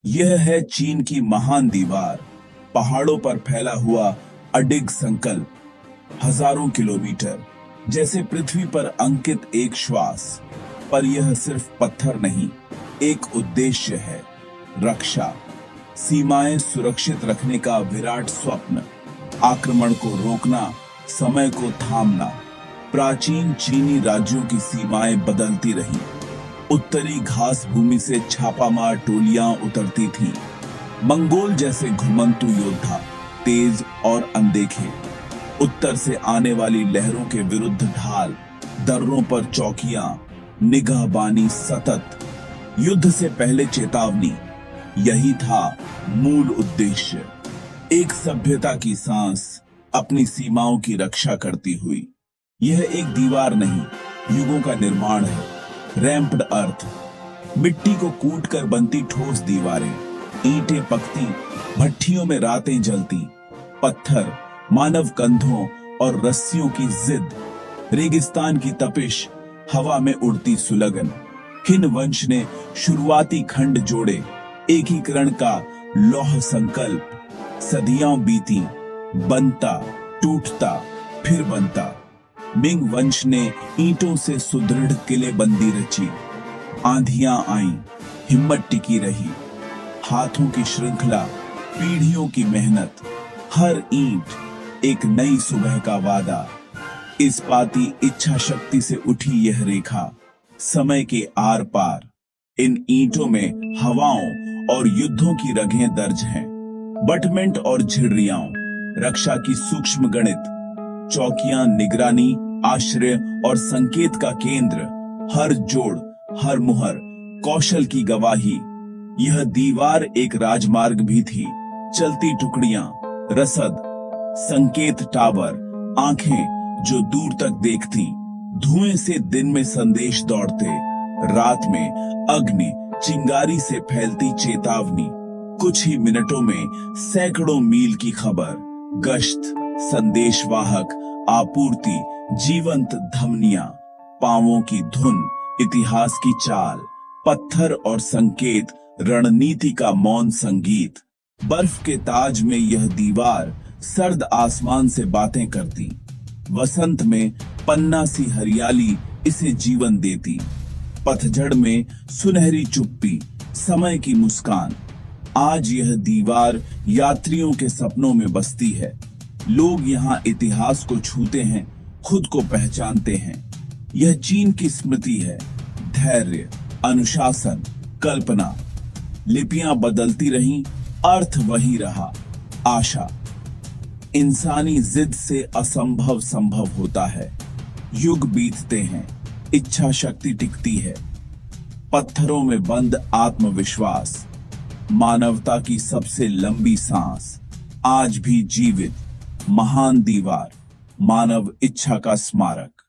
यह है चीन की महान दीवार, पहाड़ों पर फैला हुआ अडिग संकल्प, हजारों किलोमीटर जैसे पृथ्वी पर अंकित एक श्वास। पर यह सिर्फ पत्थर नहीं, एक उद्देश्य है, रक्षा, सीमाएं सुरक्षित रखने का विराट स्वप्न, आक्रमण को रोकना, समय को थामना। प्राचीन चीनी राज्यों की सीमाएं बदलती रहीं। उत्तरी घास भूमि से छापामार टोलियां उतरती थीं। मंगोल जैसे घुमंतु योद्धा, तेज और अनदेखे। उत्तर से आने वाली लहरों के विरुद्ध ढाल, दर्रों पर चौकियां, निगाहबानी सतत। युद्ध से पहले चेतावनी, यही था मूल उद्देश्य। एक सभ्यता की सांस अपनी सीमाओं की रक्षा करती हुई। यह एक दीवार नहीं, युगों का निर्माण है। रैंप्ड अर्थ, मिट्टी को कूट कर बनती ठोस दीवारें, ईंटें पकती, भट्ठियों में रातें जलती, पत्थर, मानव कंधों और रस्सियों की जिद, रेगिस्तान की तपिश, हवा में उड़ती सुलगन। हिन वंश ने शुरुआती खंड जोड़े, एकीकरण का लौह संकल्प। सदियां बीती, बनता, टूटता, फिर बनता। मिंग वंश ने ईंटों से सुदृढ़ किलेबंदी रची। आंधियां आईं, हिम्मत टिकी रही। हाथों की श्रृंखला, पीढ़ियों की मेहनत, हर ईंट एक नई सुबह का वादा। इस्पाती इच्छा शक्ति से उठी यह रेखा, समय के आर पार। इन ईंटों में हवाओं और युद्धों की रगें दर्ज हैं। बटमेंट और झिर्रियां, रक्षा की सूक्ष्म गणित। चौकियां निगरानी, आश्रय और संकेत का केंद्र। हर जोड़, हर मुहर, कौशल की गवाही। यह दीवार एक राजमार्ग भी थी। चलती टुकड़ियां, रसद, संकेत टावर, आंखें जो दूर तक देखती। धुएं से दिन में संदेश दौड़ते, रात में अग्नि चिंगारी से फैलती चेतावनी। कुछ ही मिनटों में सैकड़ों मील की खबर, गश्त, संदेशवाहक, आपूर्ति, जीवंत धमनियां, पांवों की धुन, इतिहास की चाल, पत्थर और संकेत, रणनीति का मौन संगीत। बर्फ के ताज में यह दीवार सर्द आसमान से बातें करती। वसंत में पन्ना सी हरियाली इसे जीवन देती। पतझड़ में सुनहरी चुप्पी, समय की मुस्कान। आज यह दीवार यात्रियों के सपनों में बसती है। लोग यहाँ इतिहास को छूते हैं, खुद को पहचानते हैं। यह चीन की स्मृति है, धैर्य, अनुशासन, कल्पना। लिपियां बदलती रहीं, अर्थ वही रहा, आशा। इंसानी जिद से असंभव संभव होता है। युग बीतते हैं, इच्छा शक्ति टिकती है। पत्थरों में बंद आत्मविश्वास, मानवता की सबसे लंबी सांस, आज भी जीवित। महान दीवार, मानव इच्छा का स्मारक।